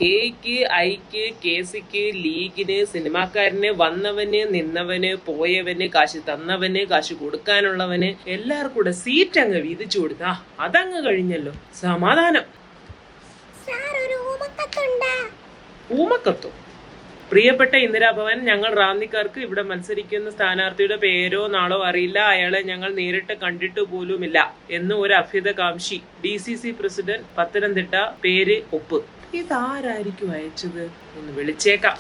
എക്ക് ഐക്ക് കേസിക്ക് ലീഗിന് സിനിമാക്കാരന് വന്നവന് നിന്നവന് പോയവന് കാശ് തന്നവന് കാശ് കൊടുക്കാനുള്ളവന് എല്ലാവർക്കും കൂടെ സീറ്റ് അങ്ങ് വീതിച്ചു കൊടുത്താ അതങ്ങ് കഴിഞ്ഞല്ലോ. സമാധാനം. ഊമക്കത്തോ? പ്രിയപ്പെട്ട ഇന്ദിരാഭവൻ, ഞങ്ങൾ റാന്നിക്കാർക്ക് ഇവിടെ മത്സരിക്കുന്ന സ്ഥാനാർത്ഥിയുടെ പേരോ നാളോ അറിയില്ല, അയാളെ ഞങ്ങൾ നേരിട്ട് കണ്ടിട്ട് പോലുമില്ല എന്ന് ഒരു അഭ്യുതകാംക്ഷി DCC പ്രസിഡന്റ് പത്തനംതിട്ട. പേര് ഒപ്പ്. ഇതാരായിരിക്കും അയച്ചത്? ഒന്ന് വിളിച്ചേക്കാം.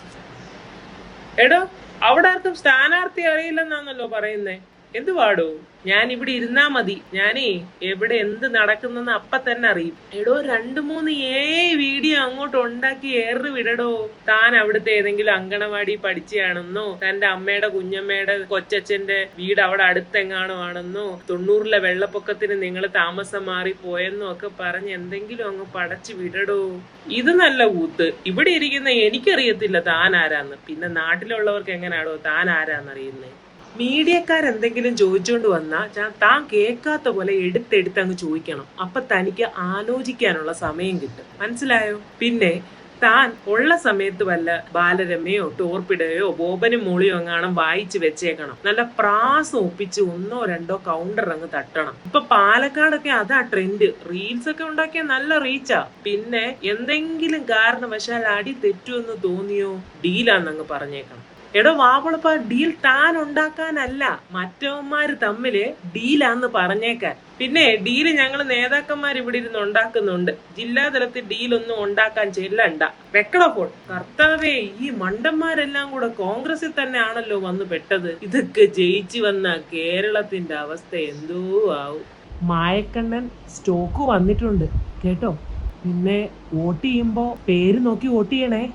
എടോ, അവിടെ ആർക്കും സ്ഥാനാർത്ഥി അറിയില്ലെന്നാണല്ലോ പറയുന്നേ. എന്ത് പാടോ? ഞാൻ ഇവിടെ ഇരുന്നാ മതി. ഞാനേ എവിടെ എന്ത് നടക്കുന്നെന്ന് അപ്പ തന്നെ അറിയും. എടോ, 2-3 വീഡിയോ അങ്ങോട്ട് ഉണ്ടാക്കി ഏറി വിടടോ. താൻ അവിടുത്തെ ഏതെങ്കിലും അങ്കണവാടി പഠിച്ചാണെന്നോ, തന്റെ അമ്മയുടെ കുഞ്ഞമ്മയുടെ കൊച്ചച്ഛന്റെ വീട് അവിടെ അടുത്തെങ്ങാണോ ആണെന്നോ, 90-ലെ വെള്ളപ്പൊക്കത്തിന് നിങ്ങൾ താമസം മാറി പോയെന്നോ ഒക്കെ പറഞ്ഞ് എന്തെങ്കിലും അങ്ങ് പടച്ചു വിടടോ. ഇത് നല്ല കൂത്ത്. ഇവിടെ ഇരിക്കുന്ന എനിക്കറിയത്തില്ല താൻ ആരാന്ന്. പിന്നെ നാട്ടിലുള്ളവർക്ക് എങ്ങനെയാണോ താൻ ആരാന്നറിയുന്നേ? മീഡിയക്കാരെന്തെങ്കിലും ചോദിച്ചോണ്ട് വന്നാൽ താൻ കേൾക്കാത്ത പോലെ എടുത്തെടുത്ത് അങ്ങ് ചോദിക്കണം. അപ്പൊ തനിക്ക് ആലോചിക്കാനുള്ള സമയം കിട്ടും. മനസ്സിലായോ? പിന്നെ താൻ ഉള്ള സമയത്ത് വല്ല ബാലരമയോ ടോർപ്പിടയോ ബോബനും മോളിയോ എങ്ങാണം വായിച്ച് വെച്ചേക്കണം. നല്ല പ്രാസം ഒപ്പിച്ച് 1-2 കൗണ്ടർ അങ്ങ് തട്ടണം. ഇപ്പൊ പാലക്കാടൊക്കെ അതാ ട്രെൻഡ്. റീൽസ് ഒക്കെ ഉണ്ടാക്കിയ നല്ല റീച്ചാ. പിന്നെ എന്തെങ്കിലും കാരണവശാൽ അടി തെറ്റുമെന്ന് തോന്നിയോ ഡീലാന്നങ്ങ് പറഞ്ഞേക്കണം. എടോ വാവളപ്പ, ഡീൽ താൻ ഉണ്ടാക്കാനല്ല, മറ്റവന്മാര് തമ്മില് ഡീലാന്ന് പറഞ്ഞേക്കാൻ. പിന്നെ ഡീല് ഞങ്ങൾ നേതാക്കന്മാർ ഇവിടെ ഇരുന്ന് ഉണ്ടാക്കുന്നുണ്ട്. ജില്ലാതലത്തിൽ ഡീലൊന്നും ഉണ്ടാക്കാൻ ചെല്ലണ്ട. വെക്കടോ ഫോൺ. കർത്താവേ, ഈ മണ്ടന്മാരെല്ലാം കൂടെ കോൺഗ്രസിൽ തന്നെ ആണല്ലോ വന്ന് പെട്ടത്. ഇതൊക്കെ ജയിച്ചു വന്ന കേരളത്തിന്റെ അവസ്ഥ എന്തോ ആവും. മായക്കണ്ണൻ സ്റ്റോക്ക് വന്നിട്ടുണ്ട് കേട്ടോ. പിന്നെ വോട്ട് ചെയ്യുമ്പോ പേര് നോക്കി വോട്ട് ചെയ്യണേ.